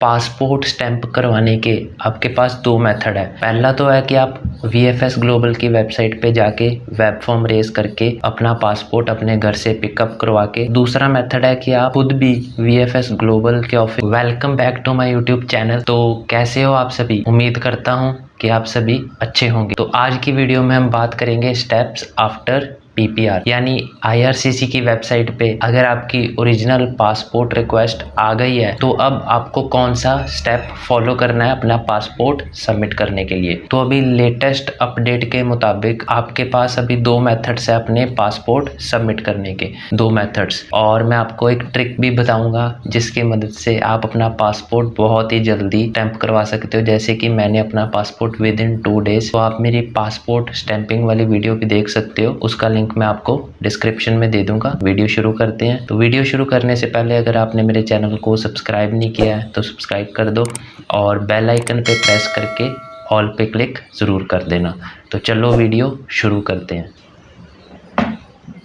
Passport stamp करवाने के आपके पास दो मेथड है। पहला तो है कि आप VFS ग्लोबल की वेबसाइट पे जाके वेब फॉर्म रेज करके अपना पासपोर्ट अपने घर से पिकअप करवा के। दूसरा मेथड है कि आप खुद भी VFS ग्लोबल के office. Welcome back to my YouTube channel. तो कैसे हो आप सभी? उम्मीद करता हूँ कि आप सभी अच्छे होंगे। तो आज की वीडियो में हम बात करेंगे स्टेप्स आफ्टर PPR यानी IRCC की वेबसाइट पे अगर आपकी ओरिजिनल पासपोर्ट रिक्वेस्ट आ गई है तो अब आपको कौन सा स्टेप फॉलो करना है अपना पासपोर्ट सबमिट करने के लिए। तो अभी लेटेस्ट अपडेट के मुताबिक आपके पास अभी दो मेथड्स है अपने पासपोर्ट सबमिट करने के, दो मेथड्स। और मैं आपको एक ट्रिक भी बताऊंगा जिसकी मदद से आप अपना पासपोर्ट बहुत ही जल्दी स्टैंप करवा सकते हो। जैसे कि मैंने अपना पासपोर्ट विद इन 2 डेज। तो आप मेरी पासपोर्ट स्टैंपिंग वाली वीडियो भी देख सकते हो, उसका लिंक मैं आपको डिस्क्रिप्शन में दे दूंगा। वीडियो शुरू करते हैं। तो वीडियो शुरू करने से पहले अगर आपने मेरे चैनल को सब्सक्राइब नहीं किया है तो सब्सक्राइब कर दो और बेल आइकन पे प्रेस करके ऑल पे क्लिक ज़रूर कर देना। तो चलो वीडियो शुरू करते हैं।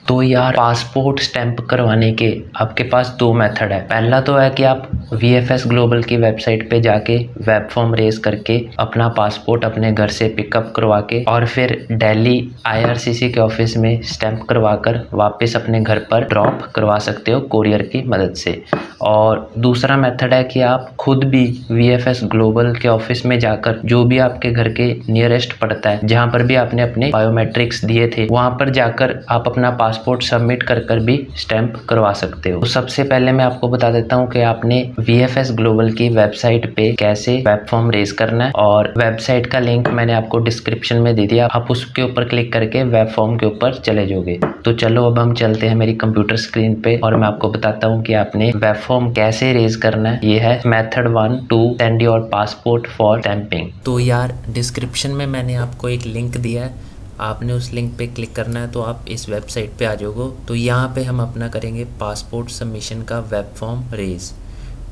तो यार, पासपोर्ट स्टैंप करवाने के आपके पास दो मेथड है। पहला तो है कि आप VFS ग्लोबल की वेबसाइट पे जाके वेब फॉर्म रेज करके अपना पासपोर्ट अपने घर से पिकअप करवा के और फिर दिल्ली IRCC के ऑफिस में स्टैंप करवा कर वापस अपने घर पर ड्रॉप करवा सकते हो कोरियर की मदद से। और दूसरा मेथड है कि आप खुद भी VFS ग्लोबल के ऑफिस में जाकर जो भी आपके घर के नियरेस्ट पड़ता है, जहाँ पर भी आपने अपने बायोमेट्रिक्स दिए थे, वहाँ पर जाकर आप अपना पासपोर्ट सबमिट कर भी स्टैंप करवा सकते हो। तो सबसे पहले मैं आपको बता देता हूँ कि आपने VFS ग्लोबल की वेबसाइट पे कैसे वेब फॉर्म रेज करना है, और वेबसाइट का लिंक मैंने आपको डिस्क्रिप्शन में दे दिया। आप उसके ऊपर क्लिक करके वेब फॉर्म के ऊपर चले जाओगे। तो चलो अब हम चलते हैं मेरी कंप्यूटर स्क्रीन पे और मैं आपको बताता हूँ कि आपने वेब फॉर्म कैसे रेज करना है। ये है method 1 to send your passport for stamping. तो यार, डिस्क्रिप्शन में मैंने आपको एक लिंक दिया है, आपने उस लिंक पे क्लिक करना है तो आप इस वेबसाइट पे आ जाओगे। तो यहाँ पे हम अपना करेंगे पासपोर्ट सबमिशन का वेब फॉर्म रेज।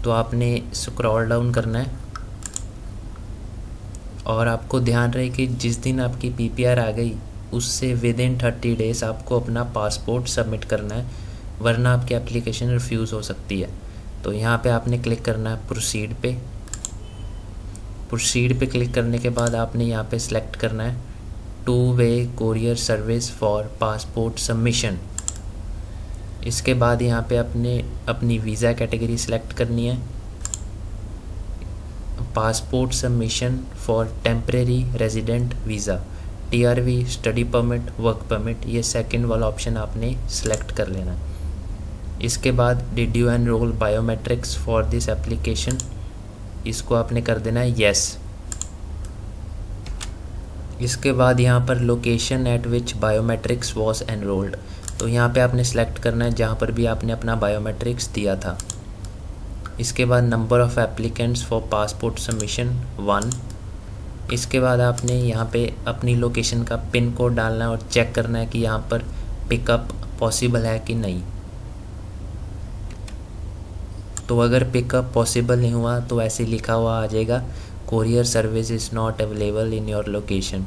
तो आपने स्क्रॉल डाउन करना है और आपको ध्यान रहे कि जिस दिन आपकी PPR आ गई उससे विद इन 30 डेज़ आपको अपना पासपोर्ट सबमिट करना है, वरना आपकी एप्लीकेशन रिफ्यूज़ हो सकती है। तो यहाँ पे आपने क्लिक करना है प्रोसीड पे। प्रोसीड पे क्लिक करने के बाद आपने यहाँ पे सिलेक्ट करना है two way courier service for passport submission. इसके बाद यहाँ पे आपने अपनी वीज़ा कैटेगरी सिलेक्ट करनी है, passport submission for temporary resident visa, TRV, study permit, work permit, ये सेकंड वाला ऑप्शन आपने सेलेक्ट कर लेना है। इसके बाद did you enrol biometrics for this application, इसको आपने कर देना है येस। इसके बाद यहाँ पर location eight which biometrics was enrolled, तो यहाँ पे आपने सेलेक्ट करना है जहाँ पर भी आपने अपना बायोमेट्रिक्स दिया था। इसके बाद number of applicants for passport submission 1। इसके बाद आपने यहाँ पे अपनी लोकेशन का पिन कोड डालना है और चेक करना है कि यहाँ पर पिकअप पॉसिबल है कि नहीं। तो अगर पिकअप पॉसिबल नहीं हुआ तो ऐसे लिखा हुआ आ जाएगा courier service is not available in your location,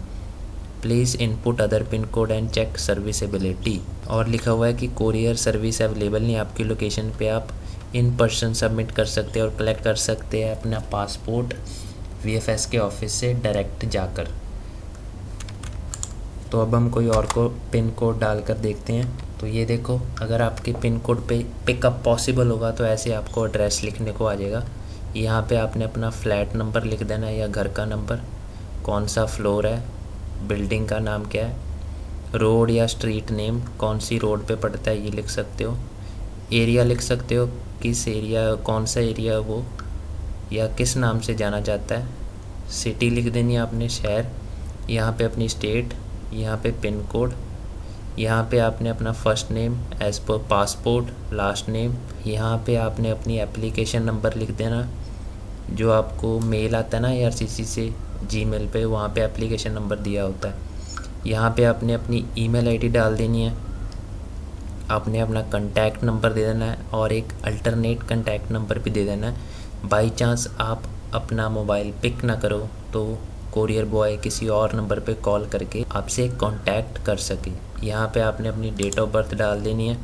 please input other pin code and check serviceability. और लिखा हुआ है कि कोरियर सर्विस अवेलेबल नहीं आपकी लोकेशन पे, आप इन पर्सन सबमिट कर सकते हैं और कलेक्ट कर सकते हैं अपना पासपोर्ट VFS के ऑफिस से डायरेक्ट जाकर। तो अब हम कोई और को पिन कोड डालकर देखते हैं। तो ये देखो, अगर आपके पिन कोड पे पिकअप पॉसिबल होगा तो ऐसे आपको एड्रेस लिखने को आ जाएगा। यहाँ पे आपने अपना फ्लैट नंबर लिख देना है या घर का नंबर, कौन सा फ्लोर है, बिल्डिंग का नाम क्या है, रोड या स्ट्रीट नेम कौन सी रोड पे पड़ता है ये लिख सकते हो, एरिया लिख सकते हो किस एरिया, कौन सा एरिया वो या किस नाम से जाना जाता है, सिटी लिख देनी है आपने, शहर, यहाँ पे अपनी स्टेट, यहाँ पे पिन कोड, यहाँ पे आपने अपना first name as per passport, last name, यहाँ पे आपने अपनी एप्लीकेशन नंबर लिख देना, जो आपको मेल आता है ना IRCC से Gmail पे, वहाँ पे एप्लीकेशन नंबर दिया होता है। यहाँ पे आपने अपनी ईमेल ID डाल देनी है, आपने अपना कॉन्टैक्ट नंबर दे देना है और एक अल्टरनेट कॉन्टैक्ट नंबर भी दे देना है। बाई चांस आप अपना मोबाइल पिक ना करो तो कोरियर बॉय किसी और नंबर पे कॉल करके आपसे कांटेक्ट कर सके। यहाँ पे आपने अपनी डेट ऑफ बर्थ डाल देनी है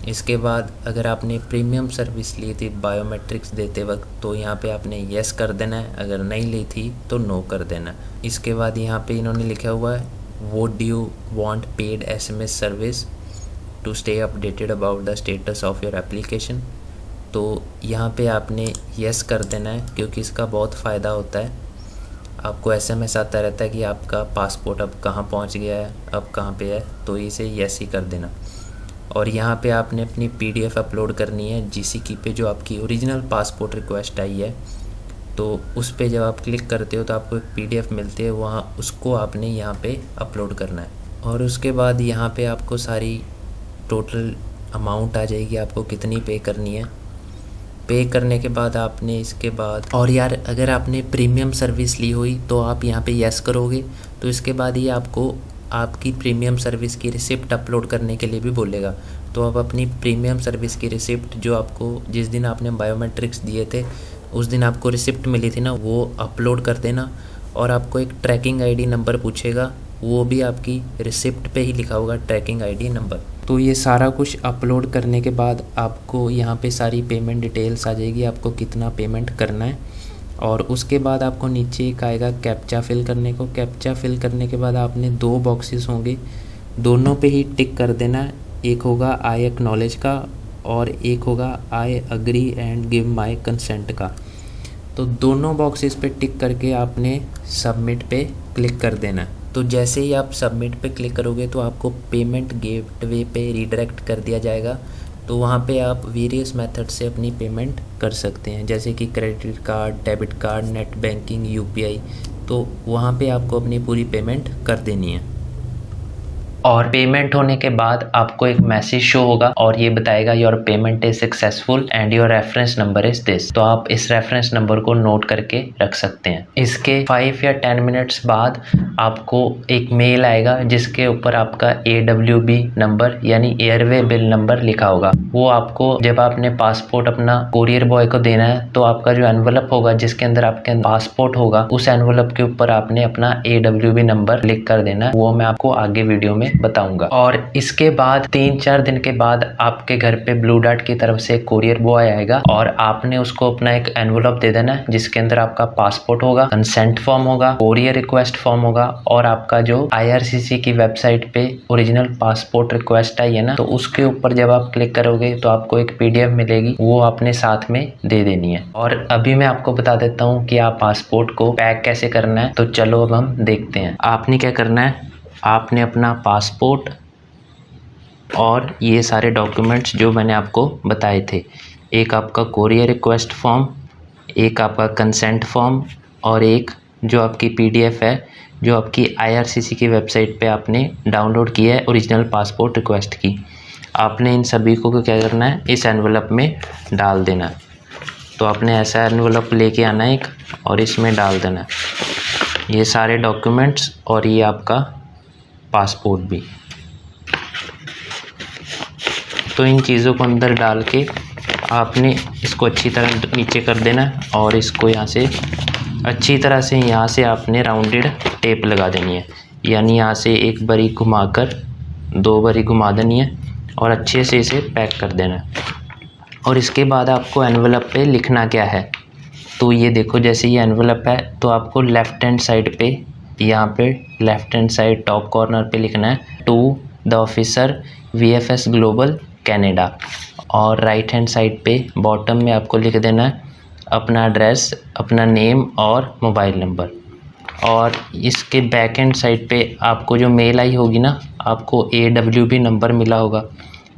इसके बाद अगर आपने प्रीमियम सर्विस ली थी बायोमेट्रिक्स देते वक्त तो यहाँ पे आपने येस कर देना है, अगर नहीं ली थी तो नो कर देना। इसके बाद यहाँ पे इन्होंने लिखा हुआ है would you want paid SMS service to stay updated about the status of your application. तो यहाँ पे आपने येस कर देना है, क्योंकि इसका बहुत फ़ायदा होता है। आपको SMS आता रहता है कि आपका पासपोर्ट अब कहाँ पहुँच गया है, अब कहाँ पे है, तो इसे येस ही कर देना। और यहाँ पे आपने अपनी PDF अपलोड करनी है GCK पे, जो आपकी ओरिजिनल पासपोर्ट रिक्वेस्ट आई है। तो उस पे जब आप क्लिक करते हो तो आपको एक PDF मिलती है, वहाँ उसको आपने यहाँ पे अपलोड करना है। और उसके बाद यहाँ पे आपको सारी टोटल अमाउंट आ जाएगी, आपको कितनी पे करनी है। पे करने के बाद आपने इसके बाद, और यार अगर आपने प्रीमियम सर्विस ली हुई तो आप यहाँ पे येस करोगे, तो इसके बाद ये आपको आपकी प्रीमियम सर्विस की रिसिप्ट अपलोड करने के लिए भी बोलेगा। तो आप अपनी प्रीमियम सर्विस की रिसिप्ट, जो आपको जिस दिन आपने बायोमेट्रिक्स दिए थे उस दिन आपको रिसिप्ट मिली थी ना, वो अपलोड कर देना। और आपको एक ट्रैकिंग ID नंबर पूछेगा, वो भी आपकी रिसिप्ट पे ही लिखा होगा ट्रैकिंग ID नंबर। तो ये सारा कुछ अपलोड करने के बाद आपको यहाँ पे सारी पेमेंट डिटेल्स आ जाएगी, आपको कितना पेमेंट करना है। और उसके बाद आपको नीचे एक आएगा कैप्चा फिल करने को। कैप्चा फिल करने के बाद आपने 2 बॉक्सेस होंगे, दोनों पे ही टिक कर देना। एक होगा आई एक्नॉलेज का और एक होगा I agree and give my consent का। तो दोनों बॉक्सेस पे टिक करके आपने सबमिट पे क्लिक कर देना। तो जैसे ही आप सबमिट पे क्लिक करोगे तो आपको पेमेंट गेटवे पे रीडायरेक्ट कर दिया जाएगा। तो वहाँ पे आप वेरियस मेथड से अपनी पेमेंट कर सकते हैं, जैसे कि credit card, debit card, net banking, UPI। तो वहाँ पे आपको अपनी पूरी पेमेंट कर देनी है। और पेमेंट होने के बाद आपको एक मैसेज शो होगा और ये बताएगा your payment is successful and your reference number is this. तो आप इस रेफरेंस नंबर को नोट करके रख सकते हैं। इसके 5 या 10 मिनट्स बाद आपको एक मेल आएगा जिसके ऊपर आपका AWB नंबर यानी एयरवे बिल नंबर लिखा होगा। वो आपको जब आपने पासपोर्ट अपना कोरियर बॉय को देना है तो आपका जो एनवलप होगा जिसके अंदर आपके पासपोर्ट होगा, उस एनवलप के ऊपर आपने अपना AWB नंबर लिख कर देना है। वो मैं आपको आगे वीडियो में बताऊंगा। और इसके बाद 3-4 दिन के बाद आपके घर पे ब्लू डार्ट की तरफ से कोरियर बॉय आएगा और आपने उसको अपना एक एनवलप दे देना है जिसके अंदर आपका पासपोर्ट होगा, कंसेंट फॉर्म होगा, कोरियर रिक्वेस्ट फॉर्म होगा और आपका जो IRCC की वेबसाइट पे ओरिजिनल पासपोर्ट रिक्वेस्ट आई है ना, तो उसके ऊपर जब आप क्लिक करोगे तो आपको एक PDF मिलेगी, वो आपने साथ में दे देनी है। और अभी मैं आपको बता देता हूँ कि आप पासपोर्ट को पैक कैसे करना है। तो चलो अब हम देखते हैं। आपने क्या करना है, आपने अपना पासपोर्ट और ये सारे डॉक्यूमेंट्स जो मैंने आपको बताए थे, एक आपका कोरियर रिक्वेस्ट फॉर्म, एक आपका कंसेंट फॉर्म और एक जो आपकी PDF है जो आपकी IRCC की वेबसाइट पे आपने डाउनलोड किया है ओरिजिनल पासपोर्ट रिक्वेस्ट की, आपने इन सभी को क्या करना है, इस एनवलप में डाल देना है। तो आपने ऐसा एनवलप लेके आना है एक और इसमें डाल देना है ये सारे डॉक्यूमेंट्स और ये आपका पासपोर्ट भी। तो इन चीज़ों को अंदर डाल के आपने इसको अच्छी तरह नीचे कर देना और इसको यहाँ से अच्छी तरह से यहाँ से आपने राउंडेड टेप लगा देनी है, यानी यहाँ से एक बारी घुमाकर 2 बारी घुमा देनी है और अच्छे से इसे पैक कर देना है। और इसके बाद आपको एनवलप पे लिखना क्या है, तो ये देखो जैसे ये एनवलप है तो आपको लेफ़्ट हैंड साइड पे, यहाँ पे left hand side top corner पे लिखना है to the officer VFS Global Canada और राइट हैंड साइड पे बॉटम में आपको लिख देना है अपना एड्रेस, अपना नेम और मोबाइल नंबर। और इसके बैक हैंड साइड पे आपको जो मेल आई होगी ना, आपको AWB नंबर मिला होगा,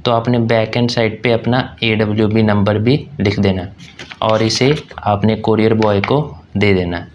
तो आपने बैक हैंड साइड पे अपना AWB नंबर भी लिख देना है और इसे आपने कोरियर बॉय को दे देना है।